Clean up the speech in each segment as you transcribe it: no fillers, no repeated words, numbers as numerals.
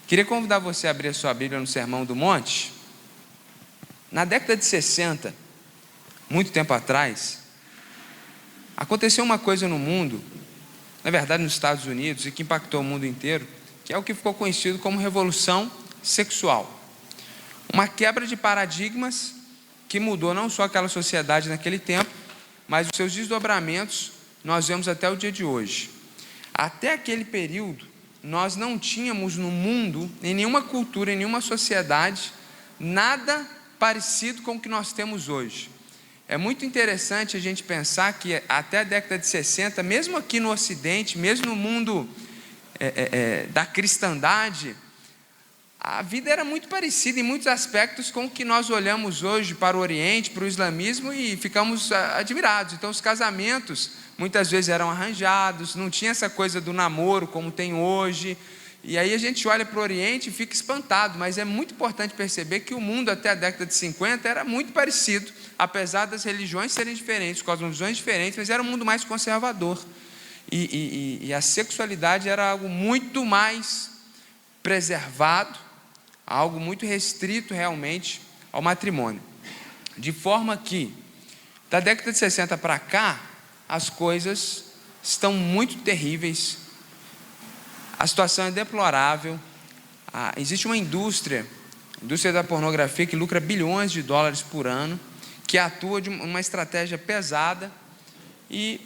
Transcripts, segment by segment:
Queria convidar você a abrir a sua Bíblia no Sermão do Monte. Na década de 60, muito tempo atrás, aconteceu uma coisa no mundo, na verdade nos Estados Unidos, e que impactou o mundo inteiro, que é o que ficou conhecido como Revolução Sexual. Uma quebra de paradigmas que mudou não só aquela sociedade naquele tempo, mas os seus desdobramentos nós vemos até o dia de hoje. Até aquele período, nós não tínhamos no mundo, em nenhuma cultura, em nenhuma sociedade, nada parecido com o que nós temos hoje. É muito interessante a gente pensar que até a década de 60, mesmo aqui no Ocidente, mesmo no mundo da cristandade, a vida era muito parecida em muitos aspectos com o que nós olhamos hoje para o Oriente, para o islamismo, e ficamos admirados. Então os casamentos muitas vezes eram arranjados, não tinha essa coisa do namoro como tem hoje, e aí a gente olha para o Oriente e fica espantado, mas é muito importante perceber que o mundo até a década de 50 era muito parecido, apesar das religiões serem diferentes, cosmovisões diferentes, mas era um mundo mais conservador, e a sexualidade era algo muito mais preservado, algo muito restrito realmente ao matrimônio, de forma que da década de 60 para cá as coisas estão muito terríveis, a situação é deplorável. Existe uma indústria da pornografia que lucra bilhões de dólares por ano, que atua de uma estratégia pesada, e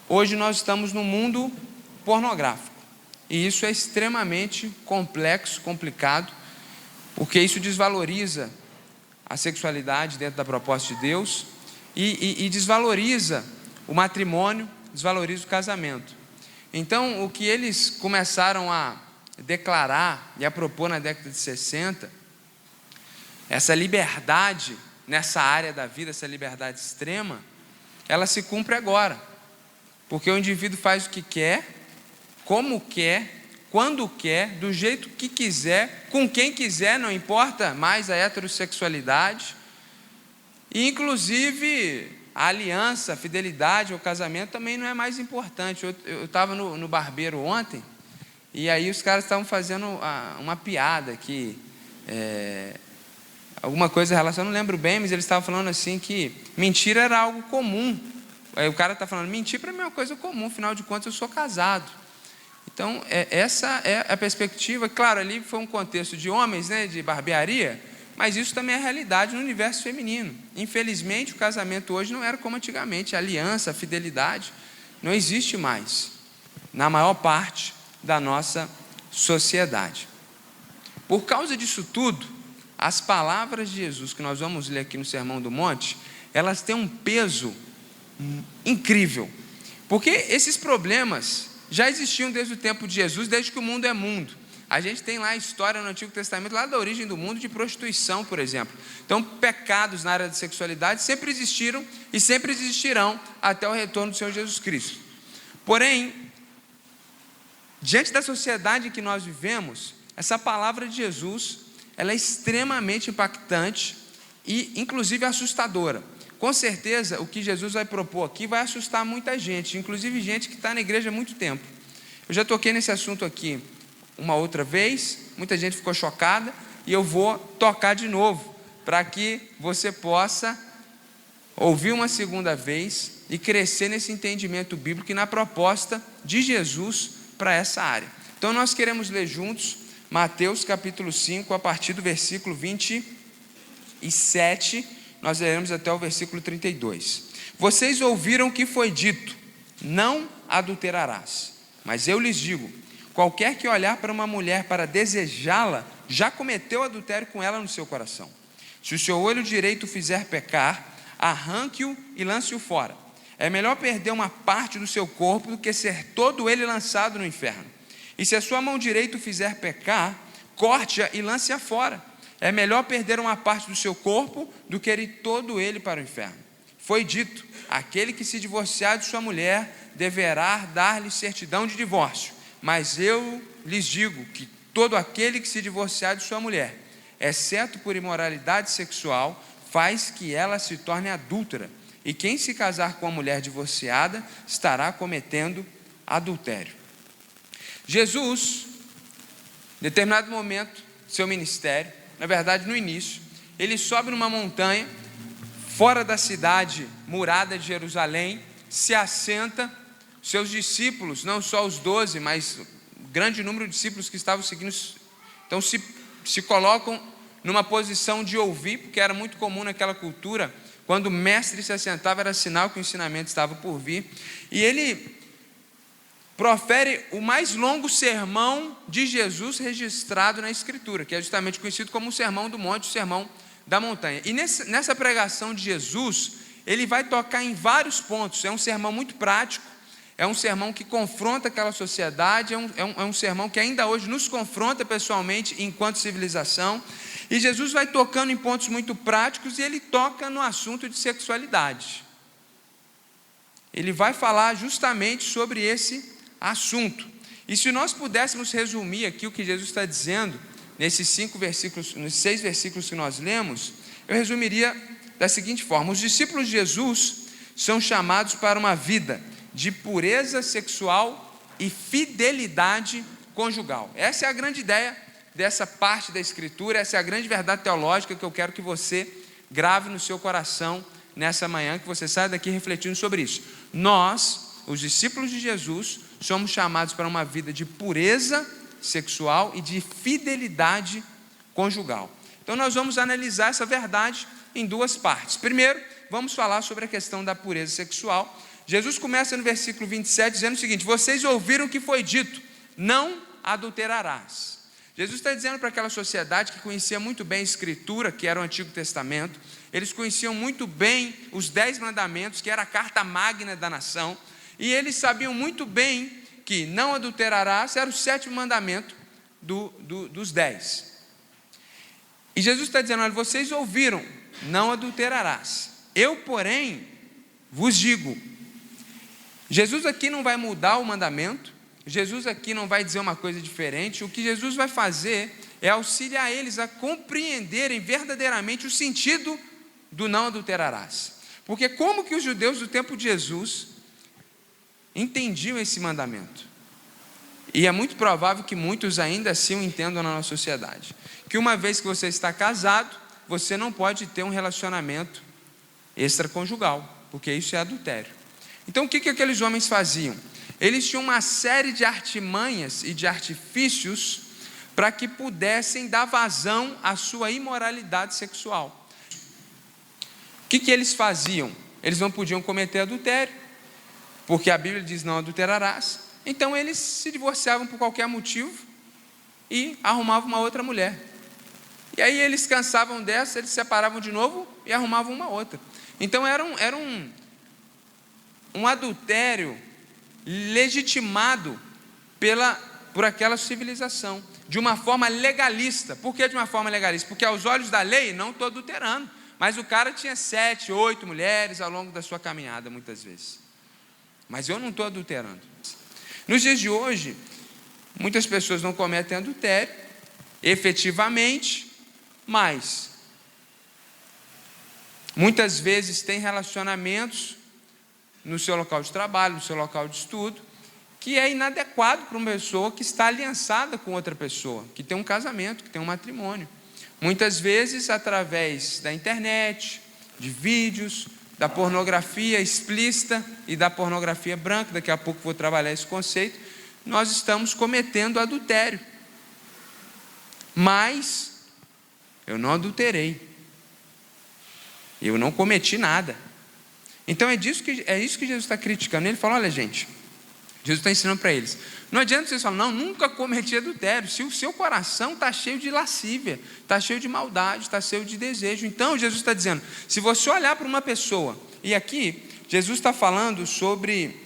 hoje nós estamos no mundo pornográfico. E isso é extremamente complexo, complicado, porque isso desvaloriza a sexualidade dentro da proposta de Deus e desvaloriza o matrimônio, desvaloriza o casamento. Então, o que eles começaram a declarar e a propor na década de 60, essa liberdade nessa área da vida, essa liberdade extrema, ela se cumpre agora, porque o indivíduo faz o que quer, como quer, quando quer, do jeito que quiser, com quem quiser, não importa mais a heterossexualidade, e inclusive a aliança, a fidelidade, o casamento também não é mais importante. Eu estava no barbeiro ontem, e aí os caras estavam fazendo uma piada que alguma coisa relacionada, não lembro bem, mas eles estavam falando assim que mentira era algo comum. Aí o cara está falando, mentir para mim é uma coisa comum, afinal de contas eu sou casado. Então, essa é a perspectiva. Claro, ali foi um contexto de homens, né, de barbearia, mas isso também é a realidade no universo feminino. Infelizmente, o casamento hoje não era como antigamente. A aliança, a fidelidade, não existe mais na maior parte da nossa sociedade. Por causa disso tudo, as palavras de Jesus, que nós vamos ler aqui no Sermão do Monte, elas têm um peso incrível, porque esses problemas já existiam desde o tempo de Jesus, desde que o mundo é mundo. A gente tem lá a história no Antigo Testamento, lá da origem do mundo, de prostituição, por exemplo. Então, pecados na área da sexualidade sempre existiram e sempre existirão até o retorno do Senhor Jesus Cristo. Porém, diante da sociedade em que nós vivemos, essa palavra de Jesus, ela é extremamente impactante e, inclusive, assustadora. Com certeza, o que Jesus vai propor aqui vai assustar muita gente, inclusive gente que está na igreja há muito tempo. Eu já toquei nesse assunto aqui uma outra vez, muita gente ficou chocada, e eu vou tocar de novo, para que você possa ouvir uma segunda vez e crescer nesse entendimento bíblico e na proposta de Jesus para essa área. Então nós queremos ler juntos Mateus capítulo 5, a partir do versículo 27, nós leremos até o versículo 32. Vocês ouviram o que foi dito, não adulterarás. Mas eu lhes digo, qualquer que olhar para uma mulher para desejá-la, já cometeu adultério com ela no seu coração. Se o seu olho direito o fizer pecar, arranque-o e lance-o fora. É melhor perder uma parte do seu corpo do que ser todo ele lançado no inferno. E se a sua mão direita o fizer pecar, corte-a e lance-a fora. É melhor perder uma parte do seu corpo do que ir todo ele para o inferno. Foi dito, aquele que se divorciar de sua mulher deverá dar-lhe certidão de divórcio. Mas eu lhes digo que todo aquele que se divorciar de sua mulher, exceto por imoralidade sexual, faz que ela se torne adúltera. E quem se casar com a mulher divorciada estará cometendo adultério. Jesus, Em determinado momento do seu ministério, na verdade no início, ele sobe numa montanha, fora da cidade murada de Jerusalém, se assenta, seus discípulos, não só os 12, mas o grande número de discípulos que estavam seguindo, então se colocam numa posição de ouvir, porque era muito comum naquela cultura, quando o mestre se assentava, era sinal que o ensinamento estava por vir, e ele profere o mais longo sermão de Jesus registrado na Escritura, que é justamente conhecido como o Sermão do Monte, o Sermão da Montanha. E nessa pregação de Jesus, ele vai tocar em vários pontos. É um sermão muito prático, é um sermão que confronta aquela sociedade, é um sermão que ainda hoje nos confronta pessoalmente enquanto civilização. E Jesus vai tocando em pontos muito práticos e ele toca no assunto de sexualidade. Ele vai falar justamente sobre esse assunto. E se nós pudéssemos resumir aqui o que Jesus está dizendo nesses 6 versículos que nós lemos, eu resumiria da seguinte forma: os discípulos de Jesus são chamados para uma vida de pureza sexual e fidelidade conjugal. Essa é a grande ideia dessa parte da Escritura, essa é a grande verdade teológica que eu quero que você grave no seu coração nessa manhã, que você saia daqui refletindo sobre isso. Nós, os discípulos de Jesus, somos chamados para uma vida de pureza sexual e de fidelidade conjugal. Então nós vamos analisar essa verdade em duas partes. Primeiro, vamos falar sobre a questão da pureza sexual. Jesus começa no versículo 27 dizendo o seguinte: vocês ouviram o que foi dito, não adulterarás. Jesus está dizendo para aquela sociedade que conhecia muito bem a Escritura, que era o Antigo Testamento, eles conheciam muito bem os 10 mandamentos, que era a carta magna da nação, e eles sabiam muito bem que não adulterarás era o 7º mandamento dos 10. E Jesus está dizendo: olha, vocês ouviram, não adulterarás. Eu, porém, vos digo. Jesus aqui não vai mudar o mandamento, Jesus aqui não vai dizer uma coisa diferente. O que Jesus vai fazer é auxiliar eles a compreenderem verdadeiramente o sentido do não adulterarás. Porque como que os judeus do tempo de Jesus entendiam esse mandamento? E é muito provável que muitos ainda assim o entendam na nossa sociedade, que uma vez que você está casado, você não pode ter um relacionamento extraconjugal, porque isso é adultério. Então o que aqueles homens faziam? Eles tinham uma série de artimanhas e de artifícios para que pudessem dar vazão à sua imoralidade sexual. O que eles faziam? Eles não podiam cometer adultério, porque a Bíblia diz: não adulterarás. Então eles se divorciavam por qualquer motivo e arrumavam uma outra mulher. E aí eles cansavam dessa, eles se separavam de novo e arrumavam uma outra. Então era um adultério legitimado por aquela civilização, de uma forma legalista. Por que de uma forma legalista? Porque aos olhos da lei, não estou adulterando, mas o cara tinha 7, 8 mulheres ao longo da sua caminhada, muitas vezes. Mas eu não estou adulterando. Nos dias de hoje, muitas pessoas não cometem adultério, efetivamente, mas muitas vezes têm relacionamentos no seu local de trabalho, no seu local de estudo, que é inadequado para uma pessoa que está aliançada com outra pessoa, que tem um casamento, que tem um matrimônio. Muitas vezes através da internet, de vídeos, da pornografia explícita e da pornografia branca, daqui a pouco vou trabalhar esse conceito, nós estamos cometendo adultério. Mas eu não adulterei, eu não cometi nada. Então é isso que Jesus está criticando. Ele fala: olha, gente, Jesus está ensinando para eles, não adianta vocês falarem: não, nunca cometi adultério, se o seu coração está cheio de lascívia, está cheio de maldade, está cheio de desejo. Então Jesus está dizendo, se você olhar para uma pessoa, e aqui Jesus está falando sobre,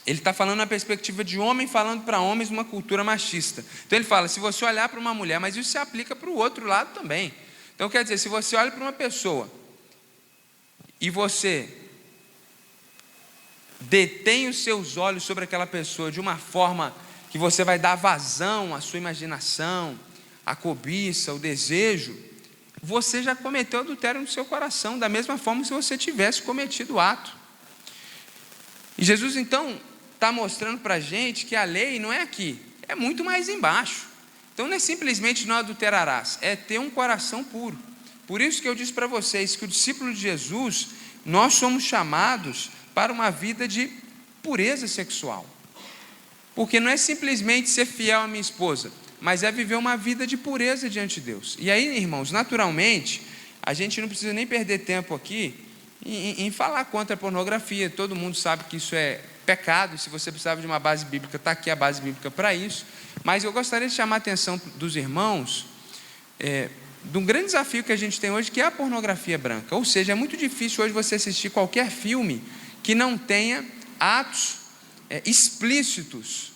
ele está falando na perspectiva de homem falando para homens numa cultura machista. Então ele fala, se você olhar para uma mulher, mas isso se aplica para o outro lado também. Então quer dizer, se você olha para uma pessoa e você detém os seus olhos sobre aquela pessoa de uma forma que você vai dar vazão à sua imaginação, à cobiça, ao desejo, você já cometeu adultério no seu coração, da mesma forma se você tivesse cometido o ato. E Jesus então está mostrando para a gente que a lei não é aqui, é muito mais embaixo. Então não é simplesmente não adulterarás, é ter um coração puro. Por isso que eu disse para vocês que o discípulo de Jesus, nós somos chamados para uma vida de pureza sexual. Porque não é simplesmente ser fiel à minha esposa, mas é viver uma vida de pureza diante de Deus. E aí, irmãos, naturalmente, a gente não precisa nem perder tempo aqui em falar contra a pornografia. Todo mundo sabe que isso é pecado, e se você precisava de uma base bíblica, está aqui a base bíblica para isso. Mas eu gostaria de chamar a atenção dos irmãos de um grande desafio que a gente tem hoje, que é a pornografia branca. Ou seja, é muito difícil hoje você assistir qualquer filme que não tenha atos explícitos.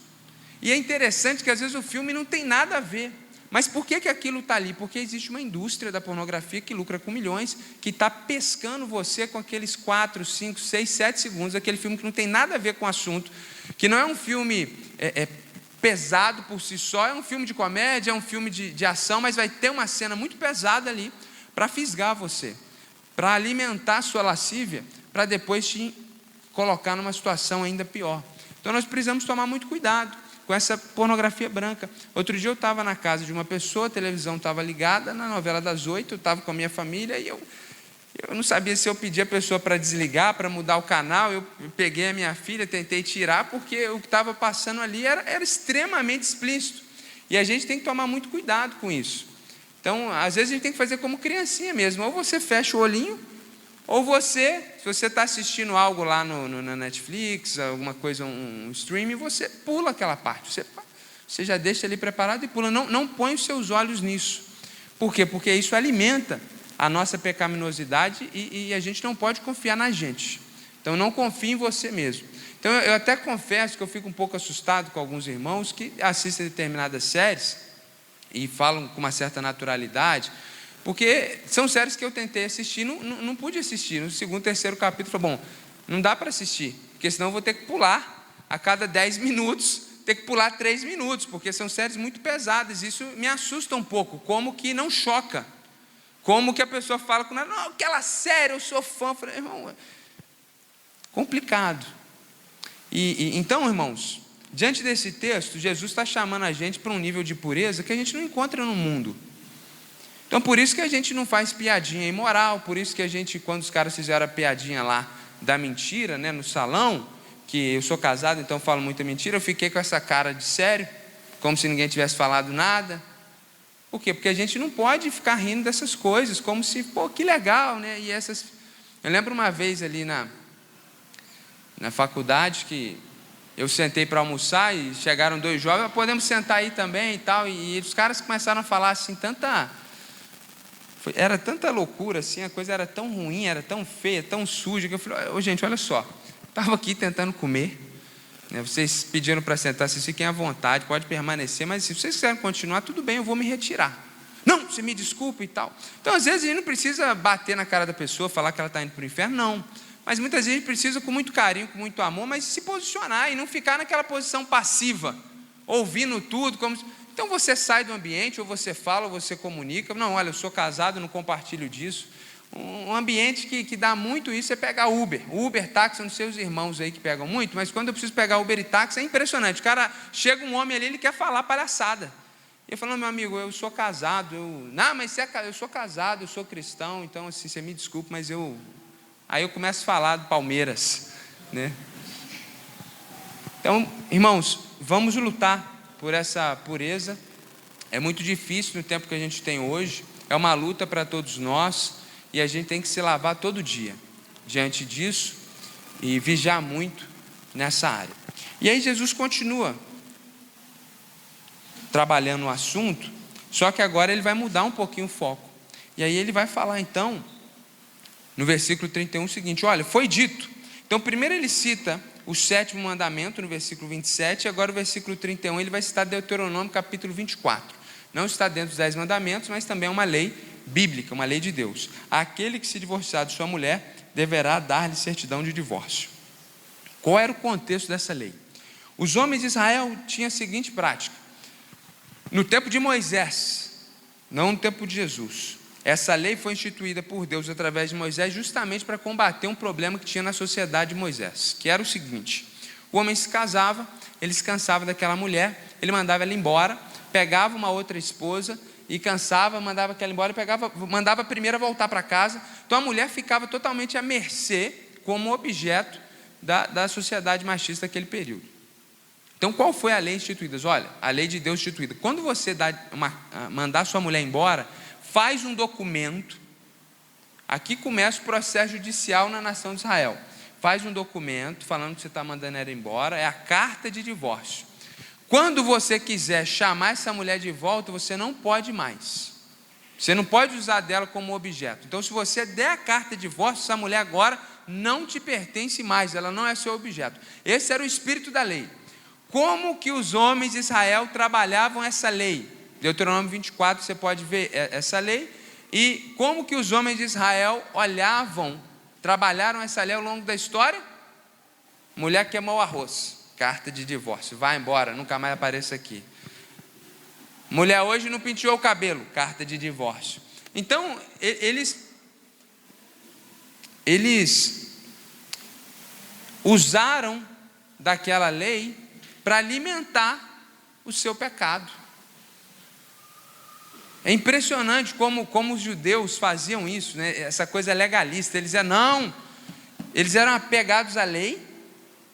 E é interessante que às vezes o filme não tem nada a ver. Mas por que aquilo está ali? Porque existe uma indústria da pornografia que lucra com milhões, que está pescando você com aqueles 4, 5, 6, 7 segundos, aquele filme que não tem nada a ver com o assunto, que não é um filme pesado por si só, é um filme de comédia, é um filme de ação, mas vai ter uma cena muito pesada ali para fisgar você, para alimentar a sua lascívia, para depois te colocar numa situação ainda pior. Então nós precisamos tomar muito cuidado com essa pornografia branca. Outro dia eu estava na casa de uma pessoa, a televisão estava ligada na novela das 8, eu estava com a minha família e eu não sabia se eu pedia a pessoa para desligar, para mudar o canal. Eu peguei a minha filha, tentei tirar, porque o que estava passando ali era extremamente explícito. E a gente tem que tomar muito cuidado com isso. Então, às vezes a gente tem que fazer como criancinha mesmo. Ou você fecha o olhinho, ou se você está assistindo algo lá na Netflix, alguma coisa, um streaming, você pula aquela parte. Você já deixa ali preparado e pula. Não põe os seus olhos nisso. Por quê? Porque isso alimenta a nossa pecaminosidade e a gente não pode confiar na gente. Então não confie em você mesmo. Então eu até confesso que eu fico um pouco assustado com alguns irmãos que assistem determinadas séries e falam com uma certa naturalidade, porque são séries que eu tentei assistir, não pude assistir. No segundo, terceiro capítulo, eu falei, bom, não dá para assistir, porque senão eu vou ter que pular a cada 10 minutos, ter que pular 3 minutos, porque são séries muito pesadas. Isso me assusta um pouco, como que não choca. Como que a pessoa fala com ela, não, aquela série, eu sou fã. Eu falei, irmão, é complicado. Então, irmãos, diante desse texto, Jesus está chamando a gente para um nível de pureza que a gente não encontra no mundo. Então, por isso que a gente não faz piadinha imoral, por isso que a gente, quando os caras fizeram a piadinha lá da mentira, no salão, que eu sou casado, então falo muita mentira, eu fiquei com essa cara de sério, como se ninguém tivesse falado nada. Por quê? Porque a gente não pode ficar rindo dessas coisas, como se, que legal, E essas... Eu lembro uma vez ali na faculdade, que eu sentei para almoçar e chegaram 2 jovens, podemos sentar aí também e tal, e os caras começaram a falar assim, era tanta loucura assim, a coisa era tão ruim, era tão feia, tão suja, que eu falei, gente, olha só, estava aqui tentando comer, vocês pediram para sentar, vocês fiquem à vontade, pode permanecer, mas se vocês quiserem continuar, tudo bem, eu vou me retirar. Não, você me desculpa e tal. Então, às vezes, a gente não precisa bater na cara da pessoa, falar que ela está indo para o inferno, não. Mas muitas vezes a gente precisa, com muito carinho, com muito amor, mas se posicionar e não ficar naquela posição passiva, ouvindo tudo. Então, você sai do ambiente, ou você fala, ou você comunica. Não, olha, eu sou casado, não compartilho disso. Um ambiente que dá muito isso é pegar Uber, táxi, eu não sei os irmãos aí que pegam muito, mas quando eu preciso pegar Uber e táxi, é impressionante. O cara, chega um homem ali, ele quer falar palhaçada. E eu falo, meu amigo, eu sou casado, eu sou casado, eu sou cristão, então assim, você me desculpe, mas aí eu começo a falar do Palmeiras, Então, irmãos, vamos lutar por essa pureza. É muito difícil no tempo que a gente tem hoje, é uma luta para todos nós. E a gente tem que se lavar todo dia diante disso e vigiar muito nessa área. E aí Jesus continua trabalhando o assunto, só que agora ele vai mudar um pouquinho o foco. E aí ele vai falar então, no versículo 31, o seguinte, olha, foi dito. Então primeiro ele cita o 7º mandamento no versículo 27, e agora o versículo 31 ele vai citar Deuteronômio capítulo 24. Não está dentro dos 10 mandamentos, mas também é uma lei bíblica, uma lei de Deus. Aquele que se divorciar de sua mulher deverá dar-lhe certidão de divórcio. Qual era o contexto dessa lei? Os homens de Israel tinham a seguinte prática. No tempo de Moisés, não no tempo de Jesus, essa lei foi instituída por Deus através de Moisés justamente para combater um problema que tinha na sociedade de Moisés, que era o seguinte: o homem se casava, ele se cansava daquela mulher, ele mandava ela embora, pegava uma outra esposa e cansava, mandava aquela embora e mandava a primeira voltar para casa. Então a mulher ficava totalmente à mercê como objeto da sociedade machista daquele período. Então qual foi a lei instituída? Olha, a lei de Deus instituída. Quando você mandar sua mulher embora, faz um documento. Aqui começa o processo judicial na nação de Israel. Faz um documento falando que você está mandando ela embora, é a carta de divórcio. Quando você quiser chamar essa mulher de volta, você não pode mais. Você não pode usar dela como objeto. Então, se você der a carta de divórcio, essa mulher agora não te pertence mais, ela não é seu objeto. Esse era o espírito da lei. Como que os homens de Israel trabalhavam essa lei? Deuteronômio 24, você pode ver essa lei. E como que os homens de Israel trabalharam essa lei ao longo da história? Mulher queimou o arroz, carta de divórcio, vai embora, nunca mais apareça aqui. Mulher hoje não penteou o cabelo, carta de divórcio. Então, eles usaram daquela lei para alimentar o seu pecado. É impressionante como os judeus faziam isso, né? Essa coisa legalista. Eles eram apegados à lei,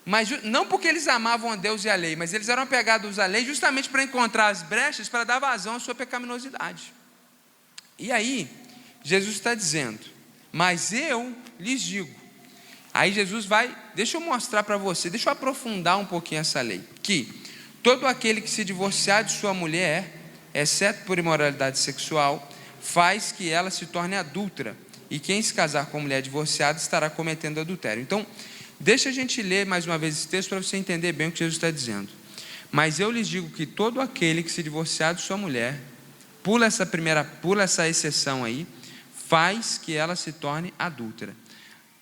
mas não porque eles amavam a Deus e a lei, mas eles eram apegados à lei justamente para encontrar as brechas para dar vazão à sua pecaminosidade. E aí, Jesus está dizendo, mas eu lhes digo. Aí Jesus deixa eu mostrar para você, deixa eu aprofundar um pouquinho essa lei, que todo aquele que se divorciar de sua mulher, exceto por imoralidade sexual, faz que ela se torne adúltera, e quem se casar com mulher divorciada estará cometendo adultério. Então, deixa a gente ler mais uma vez esse texto para você entender bem o que Jesus está dizendo. Mas eu lhes digo que todo aquele que se divorciar de sua mulher, pula essa exceção aí, faz que ela se torne adúltera.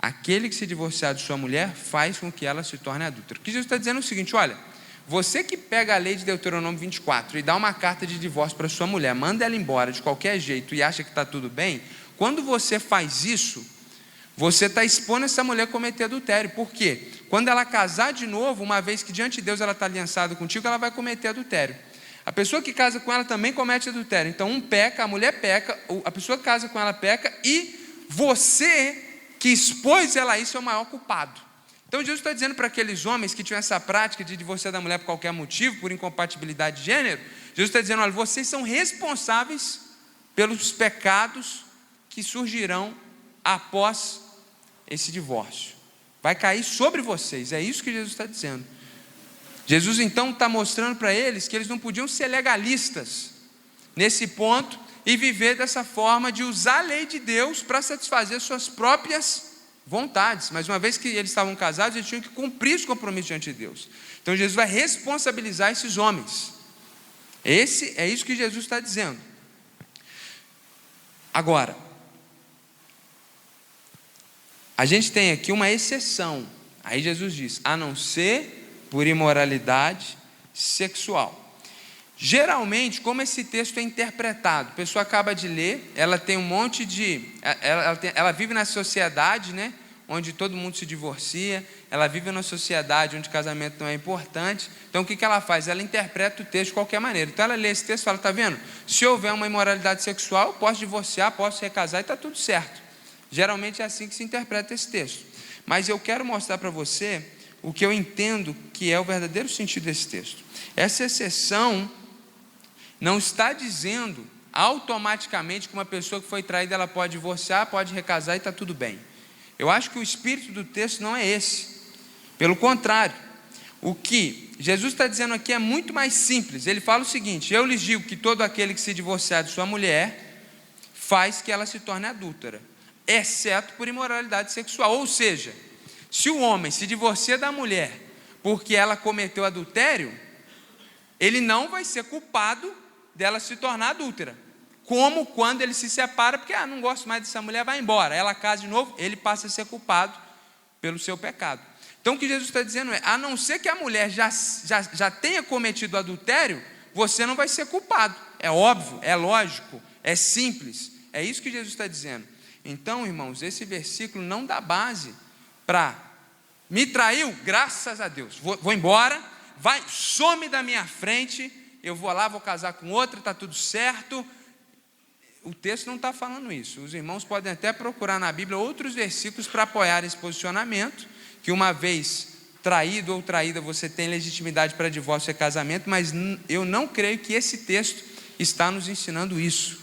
Aquele que se divorciar de sua mulher faz com que ela se torne adúltera. O que Jesus está dizendo é o seguinte, olha, você que pega a lei de Deuteronômio 24 e dá uma carta de divórcio para sua mulher, manda ela embora de qualquer jeito e acha que está tudo bem, quando você faz isso, você está expondo essa mulher a cometer adultério. Por quê? Quando ela casar de novo, uma vez que diante de Deus ela está aliançada contigo, ela vai cometer adultério. A pessoa que casa com ela também comete adultério. Então um peca, a mulher peca, a pessoa que casa com ela peca, e você que expôs ela a isso é o maior culpado. Então Jesus está dizendo para aqueles homens que tinham essa prática de divorciar da mulher por qualquer motivo, por incompatibilidade de gênero, Jesus está dizendo, olha, vocês são responsáveis pelos pecados que surgirão após esse divórcio. Vai cair sobre vocês, é isso que Jesus está dizendo. Jesus então está mostrando para eles que eles não podiam ser legalistas nesse ponto e viver dessa forma de usar a lei de Deus para satisfazer suas próprias vontades. Mas uma vez que eles estavam casados, eles tinham que cumprir os compromissos diante de Deus. Então Jesus vai responsabilizar esses homens. É isso que Jesus está dizendo. Agora, a gente tem aqui uma exceção. Aí Jesus diz, a não ser por imoralidade sexual. Geralmente, como esse texto é interpretado, a pessoa acaba de ler, ela tem um monte de... Ela vive na sociedade, né, onde todo mundo se divorcia, ela vive numa sociedade onde casamento não é importante, então o que ela faz? Ela interpreta o texto de qualquer maneira. Então ela lê esse texto e fala, está vendo? Se houver uma imoralidade sexual, eu posso divorciar, posso recasar e está tudo certo. Geralmente é assim que se interpreta esse texto. Mas eu quero mostrar para você o que eu entendo que é o verdadeiro sentido desse texto. Essa exceção não está dizendo automaticamente que uma pessoa que foi traída ela pode divorciar, pode recasar e está tudo bem. Eu acho que o espírito do texto não é esse. Pelo contrário, o que Jesus está dizendo aqui é muito mais simples. Ele fala o seguinte, eu lhes digo que todo aquele que se divorciar de sua mulher faz que ela se torne adúltera, exceto por imoralidade sexual. Ou seja, se o homem se divorcia da mulher porque ela cometeu adultério, ele não vai ser culpado dela se tornar adúltera. Como quando ele se separa, porque não gosto mais dessa mulher, vai embora. Ela casa de novo, ele passa a ser culpado pelo seu pecado. Então o que Jesus está dizendo é, a não ser que a mulher já tenha cometido adultério, você não vai ser culpado. É óbvio, é lógico, é simples. É isso que Jesus está dizendo. Então, irmãos, esse versículo não dá base para me traiu, graças a Deus. Vou embora, some da minha frente eu vou lá, vou casar com outra, está tudo certo. O texto não está falando isso. Os irmãos podem até procurar na Bíblia outros versículos para apoiar esse posicionamento, que uma vez traído ou traída, você tem legitimidade para divórcio e casamento, mas eu não creio que esse texto está nos ensinando isso.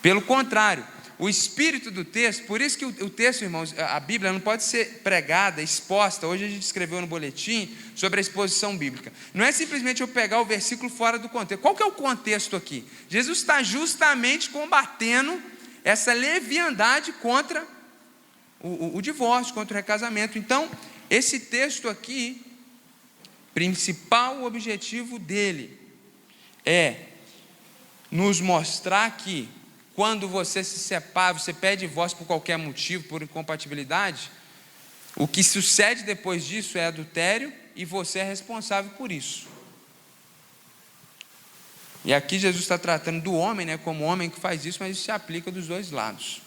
Pelo contrário, o espírito do texto, por isso que o texto, irmãos, a Bíblia não pode ser pregada, exposta. Hoje a gente escreveu no boletim sobre a exposição bíblica. Não é simplesmente eu pegar o versículo fora do contexto. Qual que é o contexto aqui? Jesus está justamente combatendo essa leviandade contra o divórcio, contra o recasamento. Então, esse texto aqui, principal objetivo dele é nos mostrar que quando você se separa, você pede divórcio por qualquer motivo, por incompatibilidade, o que sucede depois disso é adultério e você é responsável por isso. E aqui Jesus está tratando do homem, né, como homem que faz isso, mas isso se aplica dos dois lados.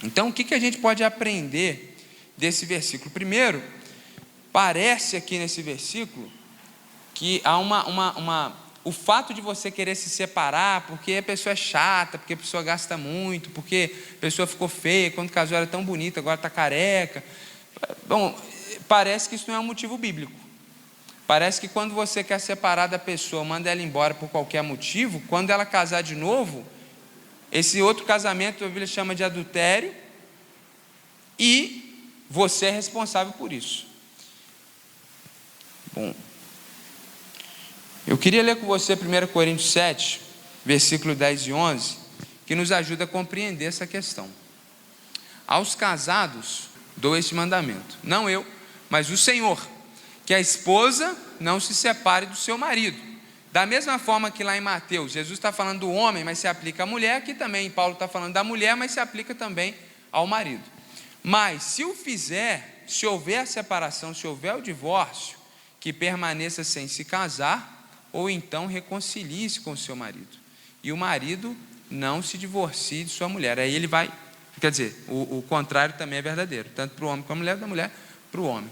Então, o que a gente pode aprender desse versículo? Primeiro, parece aqui nesse versículo que há o fato de você querer se separar porque a pessoa é chata, porque a pessoa gasta muito, porque a pessoa ficou feia, quando casou era tão bonita, agora está careca. Bom, parece que isso não é um motivo bíblico. Parece que quando você quer separar da pessoa, manda ela embora por qualquer motivo, quando ela casar de novo, esse outro casamento a Bíblia chama de adultério, e você é responsável por isso. Bom, eu queria ler com você 1 Coríntios 7, versículo 10 e 11, que nos ajuda a compreender essa questão. Aos casados dou este mandamento, não eu, mas o Senhor, que a esposa não se separe do seu marido. Da mesma forma que lá em Mateus, Jesus está falando do homem, mas se aplica à mulher, aqui também Paulo está falando da mulher, mas se aplica também ao marido. Mas se o fizer, se houver a separação, se houver o divórcio, que permaneça sem se casar, ou então reconcilie-se com o seu marido. E o marido não se divorcie de sua mulher. Aí ele vai, quer dizer, o contrário também é verdadeiro, tanto para o homem como a mulher, da mulher para o homem.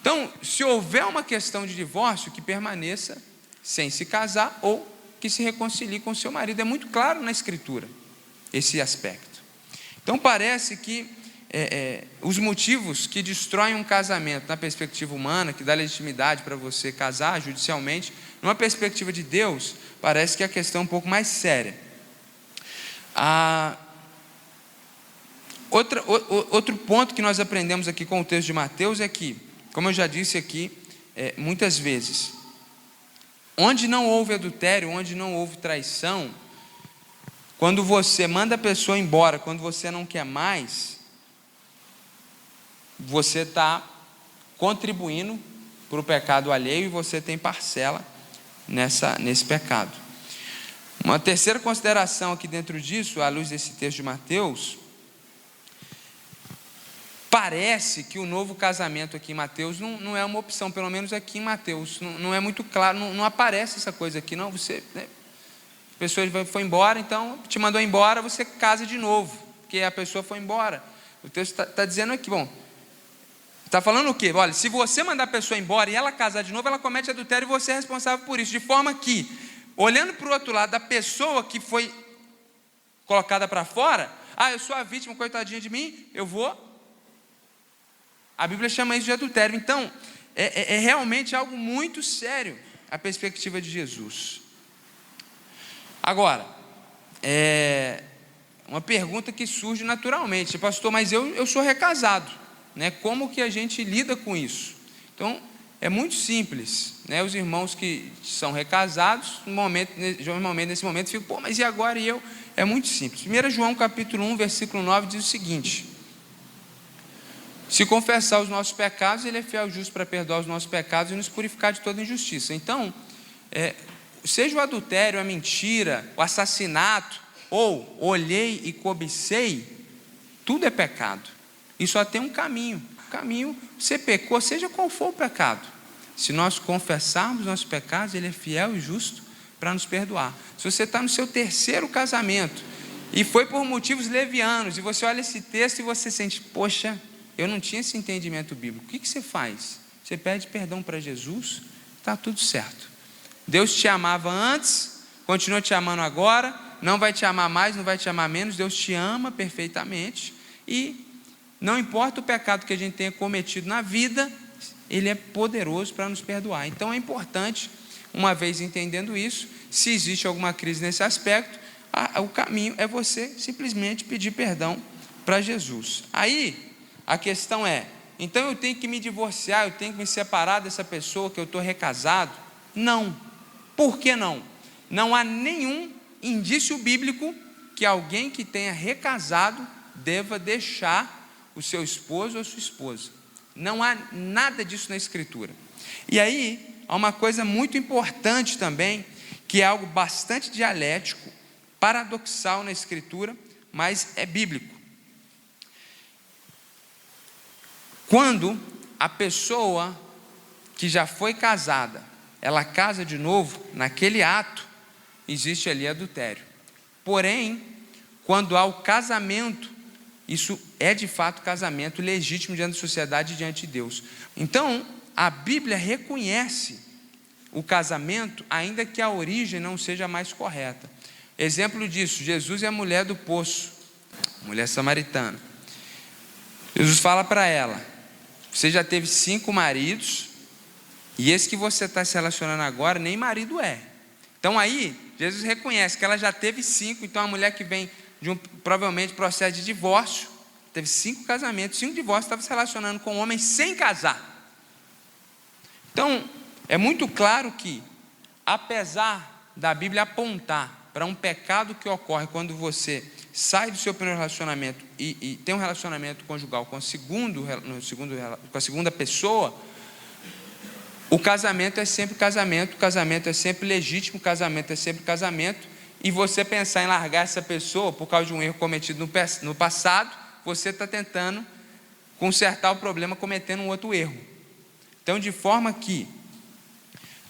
Então, se houver uma questão de divórcio, que permaneça sem se casar ou que se reconcilie com o seu marido. É muito claro na Escritura esse aspecto. Então parece que os motivos que destroem um casamento na perspectiva humana, que dá legitimidade para você casar judicialmente, numa perspectiva de Deus, parece que a questão é um pouco mais séria. Outro ponto que nós aprendemos aqui com o texto de Mateus é que, como eu já disse aqui, muitas vezes, onde não houve adultério, onde não houve traição, quando você manda a pessoa embora, quando você não quer mais, você está contribuindo para o pecado alheio e você tem parcela nesse pecado. Uma terceira consideração aqui dentro disso, à luz desse texto de Mateus, parece que o novo casamento aqui em Mateus não é uma opção, pelo menos aqui em Mateus, não é muito claro, não aparece essa coisa aqui, não, você, a pessoa foi embora, então te mandou embora, você casa de novo, porque a pessoa foi embora. O texto está dizendo aqui, bom, está falando o quê? Olha, se você mandar a pessoa embora e ela casar de novo, ela comete adultério e você é responsável por isso, de forma que, olhando para o outro lado, da pessoa que foi colocada para fora, eu sou a vítima, coitadinha de mim, eu vou. A Bíblia chama isso de adultério. Então, é realmente algo muito sério a perspectiva de Jesus. Agora, uma pergunta que surge naturalmente: pastor, mas eu sou recasado, né? Como que a gente lida com isso? Então, é muito simples, né? Os irmãos que são recasados, normalmente nesse momento ficam, mas e agora e eu? É muito simples. 1 João capítulo 1, versículo 9 diz o seguinte: se confessar os nossos pecados, Ele é fiel e justo para perdoar os nossos pecados e nos purificar de toda injustiça. Então, seja o adultério, a mentira, o assassinato, ou olhei e cobicei, tudo é pecado. E só tem um caminho. O caminho, você pecou, seja qual for o pecado. Se nós confessarmos nossos pecados, Ele é fiel e justo para nos perdoar. Se você está no seu terceiro casamento e foi por motivos levianos, e você olha esse texto e você sente, poxa, eu não tinha esse entendimento bíblico. O que você faz? Você pede perdão para Jesus, está tudo certo. Deus te amava antes, continua te amando agora, não vai te amar mais, não vai te amar menos. Deus te ama perfeitamente, e não importa o pecado que a gente tenha cometido na vida, Ele é poderoso para nos perdoar. Então é importante, uma vez entendendo isso, se existe alguma crise nesse aspecto, o caminho é você simplesmente pedir perdão para Jesus. Aí a questão é: então eu tenho que me divorciar, eu tenho que me separar dessa pessoa que eu estou recasado? Não. Por que não? Não há nenhum indício bíblico que alguém que tenha recasado deva deixar o seu esposo ou a sua esposa. Não há nada disso na Escritura. E aí há uma coisa muito importante também, que é algo bastante dialético, paradoxal na Escritura, mas é bíblico. Quando a pessoa que já foi casada, ela casa de novo, naquele ato existe ali adultério. Porém, quando há o casamento, isso é de fato casamento legítimo diante da sociedade e diante de Deus. Então, a Bíblia reconhece o casamento, ainda que a origem não seja a mais correta. Exemplo disso, Jesus é a mulher do poço, mulher samaritana. Jesus fala para ela: você já teve 5 maridos, e esse que você está se relacionando agora, nem marido é. Então aí, Jesus reconhece que ela já teve 5, então a mulher que vem de provavelmente processo de divórcio, teve 5 casamentos, 5 divórcios, estava se relacionando com um homem sem casar. Então, é muito claro que, apesar da Bíblia apontar para um pecado que ocorre quando você sai do seu primeiro relacionamento e tem um relacionamento conjugal com a segunda pessoa, o casamento é sempre casamento, o casamento é sempre legítimo, o casamento é sempre casamento, e você pensar em largar essa pessoa por causa de um erro cometido no passado, você está tentando consertar o problema cometendo um outro erro. Então, de forma que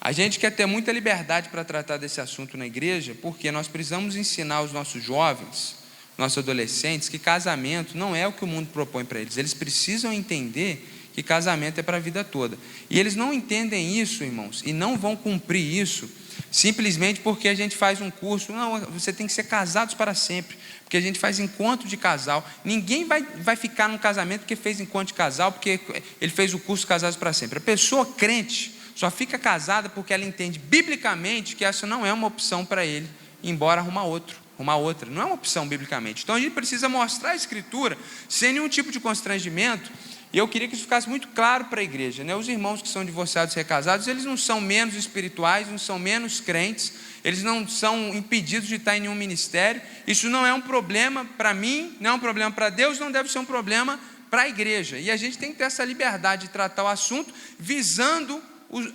a gente quer ter muita liberdade para tratar desse assunto na igreja, porque nós precisamos ensinar os nossos jovens, nossos adolescentes, que casamento não é o que o mundo propõe para eles. Eles precisam entender que casamento é para a vida toda. E eles não entendem isso, irmãos, e não vão cumprir isso simplesmente porque a gente faz um curso. Não, você tem que ser casados para sempre, porque a gente faz encontro de casal. Ninguém vai ficar num casamento porque fez encontro de casal, porque ele fez o curso Casados para Sempre. A pessoa crente só fica casada porque ela entende biblicamente que essa não é uma opção para ele, embora arrumar outra. Não é uma opção biblicamente. Então a gente precisa mostrar a Escritura sem nenhum tipo de constrangimento. E eu queria que isso ficasse muito claro para a igreja, né? Os irmãos que são divorciados e recasados, eles não são menos espirituais, não são menos crentes, eles não são impedidos de estar em nenhum ministério. Isso não é um problema para mim, não é um problema para Deus, não deve ser um problema para a igreja. E a gente tem que ter essa liberdade de tratar o assunto visando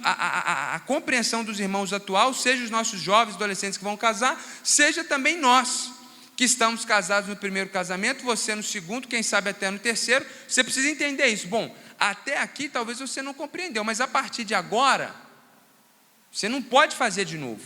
a compreensão dos irmãos atuais, seja os nossos jovens, adolescentes que vão casar, seja também nós que estamos casados no primeiro casamento, você no segundo, quem sabe até no terceiro. Você precisa entender isso. Bom, até aqui talvez você não compreendeu, mas a partir de agora, você não pode fazer de novo.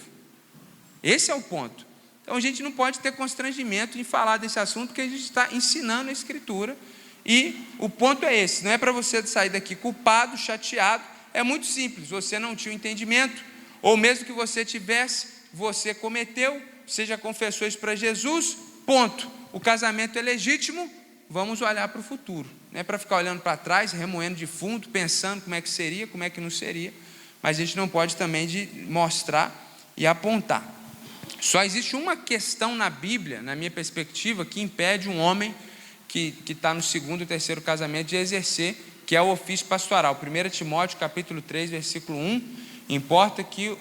Esse é o ponto. Então a gente não pode ter constrangimento em falar desse assunto, porque a gente está ensinando a Escritura, e o ponto é esse, não é para você sair daqui culpado, chateado. É muito simples, você não tinha o entendimento, ou mesmo que você tivesse, você cometeu, você já confessou isso para Jesus, ponto. O casamento é legítimo, vamos olhar para o futuro. Não é para ficar olhando para trás, remoendo de fundo, pensando como é que seria, como é que não seria, mas a gente não pode também de mostrar e apontar. Só existe uma questão na Bíblia, na minha perspectiva, que impede um homem que está no segundo e terceiro casamento de exercer, que é o ofício pastoral. 1 Timóteo capítulo 3, versículo 1, importa que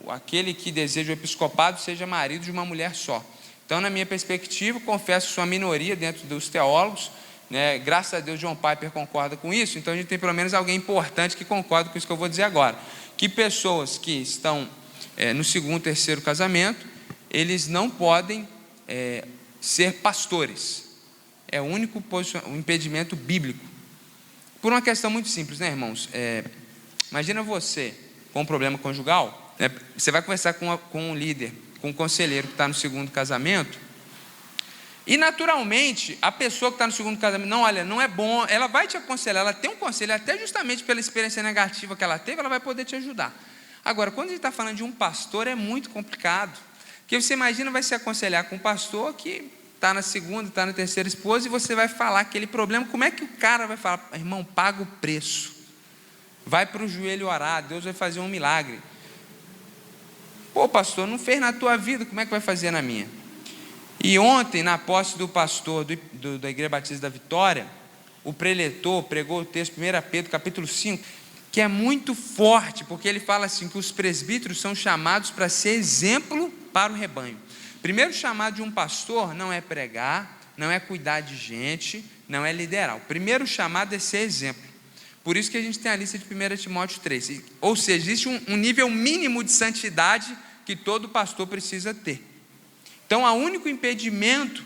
aquele que deseja o episcopado seja marido de uma mulher só. Então, na minha perspectiva, confesso que sou a minoria dentro dos teólogos, né? Graças a Deus John Piper concorda com isso, então a gente tem pelo menos alguém importante que concorda com isso que eu vou dizer agora, que pessoas que estão no segundo, terceiro casamento, eles não podem ser pastores. É o único impedimento bíblico. Por uma questão muito simples, né, irmãos? Imagina você com um problema conjugal, né? Você vai conversar com um líder, com um conselheiro que está no segundo casamento, e naturalmente a pessoa que está no segundo casamento, não, olha, não é bom, ela vai te aconselhar, ela tem um conselho, até justamente pela experiência negativa que ela teve, ela vai poder te ajudar. Agora, quando a gente está falando de um pastor, é muito complicado. Porque você imagina, vai se aconselhar com um pastor que está na segunda, está na terceira esposa, e você vai falar aquele problema. Como é que o cara vai falar: irmão, paga o preço, vai para o joelho orar, Deus vai fazer um milagre? Pô, pastor, não fez na tua vida, como é que vai fazer na minha? E ontem, na posse do pastor da Igreja Batista da Vitória, o preletor pregou o texto 1 Pedro capítulo 5, que é muito forte, porque ele fala assim, que os presbíteros são chamados para ser exemplo para o rebanho. Primeiro chamado de um pastor não é pregar, não é cuidar de gente, não é liderar. O primeiro chamado é ser exemplo. Por isso que a gente tem a lista de 1 Timóteo 3. Ou seja, existe um nível mínimo de santidade que todo pastor precisa ter. Então, o único impedimento,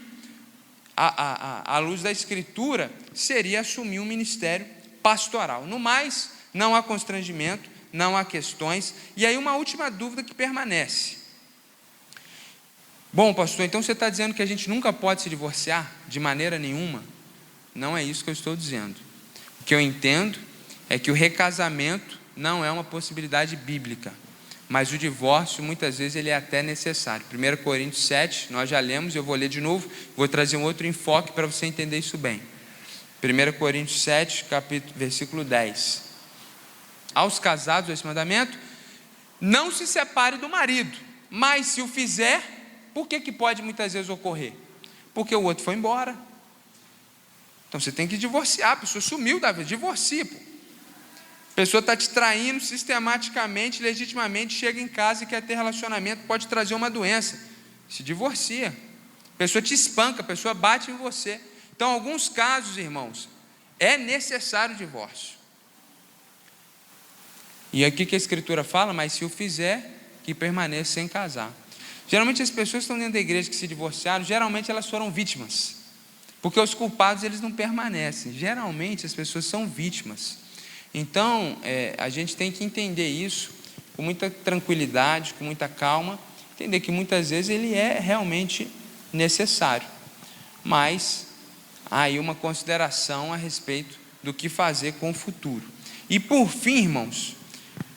à luz da Escritura, seria assumir um ministério pastoral. No mais, não há constrangimento, não há questões. E aí uma última dúvida que permanece. Bom, pastor, então você está dizendo que a gente nunca pode se divorciar de maneira nenhuma? Não é isso que eu estou dizendo. O que eu entendo é que o recasamento não é uma possibilidade bíblica, mas o divórcio muitas vezes ele é até necessário. 1 Coríntios 7, nós já lemos, eu vou ler de novo, vou trazer um outro enfoque para você entender isso bem. 1 Coríntios 7, versículo 10. Aos casados, esse mandamento: não se separe do marido, mas se o fizer, por que pode muitas vezes ocorrer? Porque o outro foi embora. Então você tem que divorciar, a pessoa sumiu da vida, divorcia, pô. A pessoa está te traindo sistematicamente, legitimamente, chega em casa e quer ter relacionamento, pode trazer uma doença, se divorcia. A pessoa te espanca, a pessoa bate em você. Então, em alguns casos, irmãos, é necessário o divórcio. E aqui que a Escritura fala: mas se o fizer, que permaneça sem casar. Geralmente as pessoas que estão dentro da igreja que se divorciaram, geralmente elas foram vítimas, porque os culpados eles não permanecem. Geralmente as pessoas são vítimas. Então, a gente tem que entender isso com muita tranquilidade, com muita calma, entender que muitas vezes ele é realmente necessário, mas há aí uma consideração a respeito do que fazer com o futuro. E por fim, irmãos,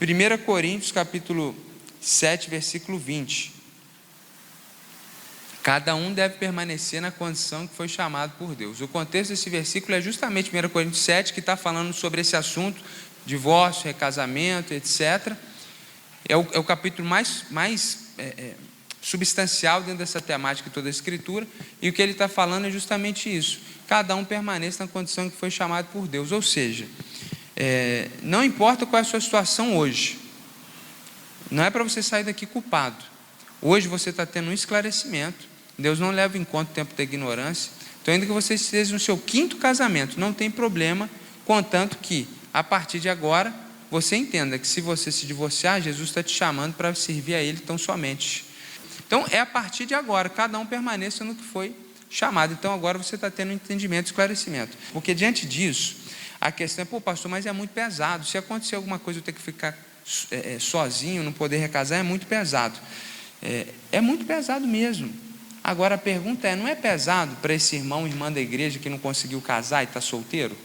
1 Coríntios capítulo 7, versículo 20. Cada um deve permanecer na condição que foi chamado por Deus. O contexto desse versículo é justamente 1 Coríntios 7, que está falando sobre esse assunto, divórcio, recasamento, etc. É o capítulo mais substancial dentro dessa temática de toda a Escritura, e o que ele está falando é justamente isso: cada um permaneça na condição que foi chamado por Deus. Ou seja, não importa qual é a sua situação hoje, não é para você sair daqui culpado. Hoje você está tendo um esclarecimento, Deus não leva em conta o tempo da ignorância. Então, ainda que você esteja no seu 5º casamento, não tem problema, contanto que, a partir de agora, você entenda que se você se divorciar, Jesus está te chamando para servir a Ele tão somente. Então, é a partir de agora, cada um permaneça no que foi chamado. Então, agora você está tendo um entendimento, esclarecimento. Porque, diante disso, a questão é: pô, pastor, mas é muito pesado. Se acontecer alguma coisa, eu ter que ficar sozinho, não poder recasar, é muito pesado. É muito pesado mesmo. Agora a pergunta é: não é pesado para esse irmão, irmã da igreja que não conseguiu casar e está solteiro?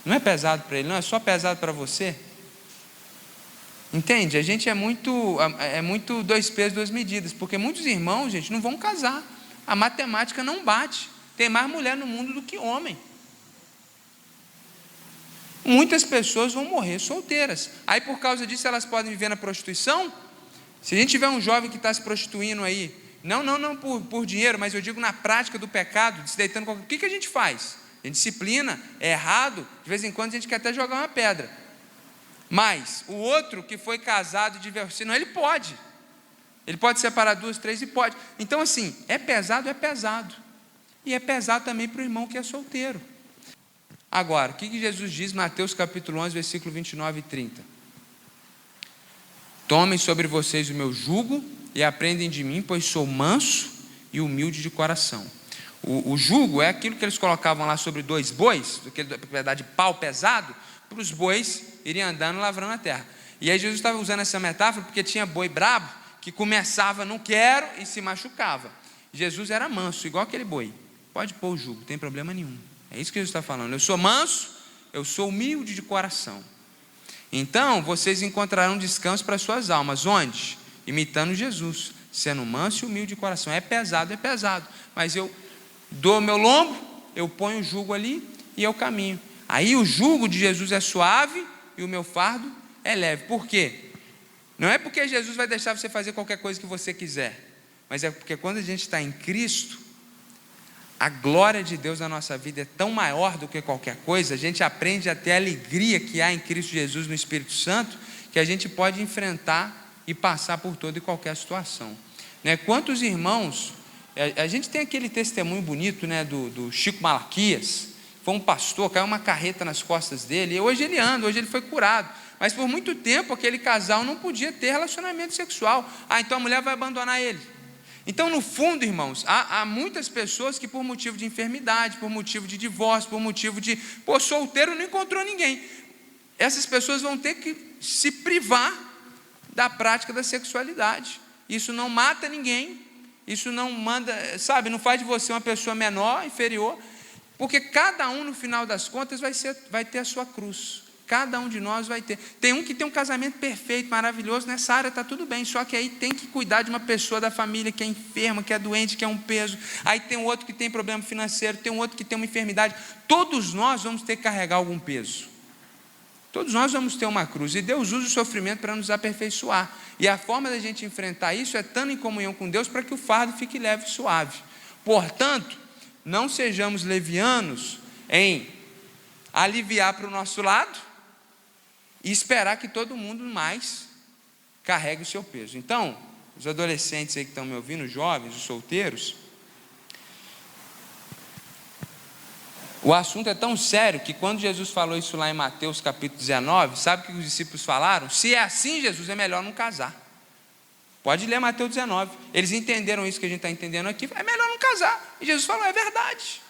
Não é pesado para ele, não? É só pesado para você? Entende? A gente é muito 2 pesos, 2 medidas, porque muitos irmãos, gente, não vão casar. A matemática não bate. Tem mais mulher no mundo do que homem. Muitas pessoas vão morrer solteiras. Aí por causa disso elas podem viver na prostituição? Se a gente tiver um jovem que está se prostituindo aí, não por dinheiro, mas eu digo na prática do pecado, se deitando com... o que a gente faz? A gente disciplina, é errado, de vez em quando a gente quer até jogar uma pedra. Mas o outro que foi casado e divorciado, não, ele pode separar 2, 3 e pode. Então assim, é pesado, e é pesado também para o irmão que é solteiro. Agora, o que Jesus diz em Mateus capítulo 11, versículo 29 e 30? Tomem sobre vocês o meu jugo e aprendem de mim, pois sou manso e humilde de coração. O jugo é aquilo que eles colocavam lá sobre 2 bois, aquele pedaço de pau pesado, para os bois irem andando, lavrando a terra. E aí Jesus estava usando essa metáfora porque tinha boi brabo que começava, não quero, e se machucava. Jesus era manso, igual aquele boi. Pode pôr o jugo, não tem problema nenhum. É isso que Jesus está falando. Eu sou manso, eu sou humilde de coração. Então vocês encontrarão descanso para suas almas. Onde? Imitando Jesus, sendo manso e humilde de coração. É pesado, mas eu dou meu lombo, eu ponho o jugo ali e eu caminho. Aí o jugo de Jesus é suave e o meu fardo é leve. Por quê? Não é porque Jesus vai deixar você fazer qualquer coisa que você quiser, mas é porque quando a gente está em Cristo, a glória de Deus na nossa vida é tão maior do que qualquer coisa. A gente aprende a ter a alegria que há em Cristo Jesus no Espírito Santo, que a gente pode enfrentar e passar por toda e qualquer situação, né? Quantos irmãos, a gente tem aquele testemunho bonito, né, do Chico Malaquias. Foi um pastor, caiu uma carreta nas costas dele, e hoje ele anda, hoje ele foi curado. Mas por muito tempo aquele casal não podia ter relacionamento sexual. Então a mulher vai abandonar ele. Então, no fundo, irmãos, há muitas pessoas que por motivo de enfermidade, por motivo de divórcio, por motivo de, solteiro não encontrou ninguém. Essas pessoas vão ter que se privar da prática da sexualidade. Isso não mata ninguém, isso não manda, não faz de você uma pessoa menor, inferior, porque cada um, no final das contas, vai ter a sua cruz. Cada um de nós vai ter. Tem um que tem um casamento perfeito, maravilhoso, nessa área está tudo bem, só que aí tem que cuidar de uma pessoa da família que é enferma, que é doente, que é um peso. Aí tem um outro que tem problema financeiro, tem um outro que tem uma enfermidade. Todos nós vamos ter que carregar algum peso. Todos nós vamos ter uma cruz, e Deus usa o sofrimento para nos aperfeiçoar. E a forma da gente enfrentar isso é estando em comunhão com Deus, para que o fardo fique leve e suave. Portanto, não sejamos levianos em aliviar para o nosso lado e esperar que todo mundo mais carregue o seu peso. Então, os adolescentes aí que estão me ouvindo, os jovens, os solteiros, o assunto é tão sério que quando Jesus falou isso lá em Mateus capítulo 19, sabe o que os discípulos falaram? Se é assim, Jesus, é melhor não casar. Pode ler Mateus 19. Eles entenderam isso que a gente está entendendo aqui, é melhor não casar. E Jesus falou, é verdade.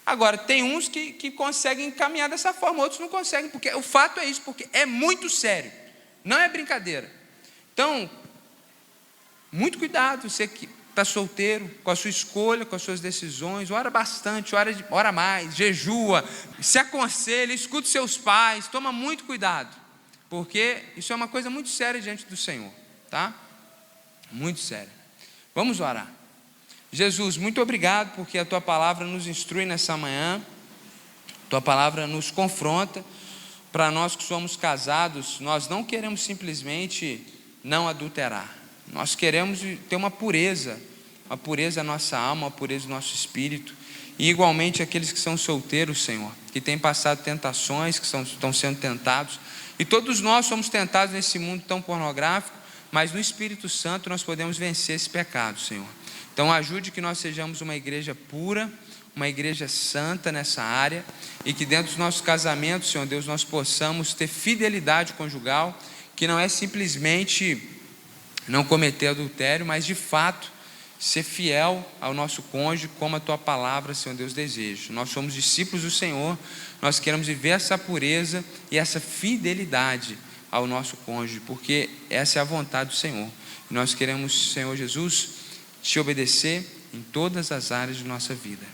Agora, tem uns que conseguem caminhar dessa forma, outros não conseguem, porque o fato é isso, porque é muito sério, não é brincadeira. Então, muito cuidado, você que está solteiro, com a sua escolha, com as suas decisões, ora bastante, ora mais, jejua, se aconselha, escuta os seus pais, toma muito cuidado, porque isso é uma coisa muito séria diante do Senhor, tá? Muito séria. Vamos orar. Jesus, muito obrigado, porque a Tua palavra nos instrui nessa manhã, Tua palavra nos confronta. Para nós que somos casados, nós não queremos simplesmente não adulterar, nós queremos ter uma pureza na nossa alma, uma pureza no nosso espírito. E igualmente aqueles que são solteiros, Senhor, que têm passado tentações, que estão sendo tentados, e todos nós somos tentados nesse mundo tão pornográfico, mas no Espírito Santo nós podemos vencer esse pecado, Senhor. Então ajude que nós sejamos uma igreja pura, uma igreja santa nessa área, e que dentro dos nossos casamentos, Senhor Deus, nós possamos ter fidelidade conjugal, que não é simplesmente não cometer adultério, mas de fato ser fiel ao nosso cônjuge, como a Tua palavra, Senhor Deus, deseja. Nós somos discípulos do Senhor, nós queremos viver essa pureza e essa fidelidade ao nosso cônjuge, porque essa é a vontade do Senhor. E nós queremos, Senhor Jesus, te obedecer em todas as áreas de nossa vida.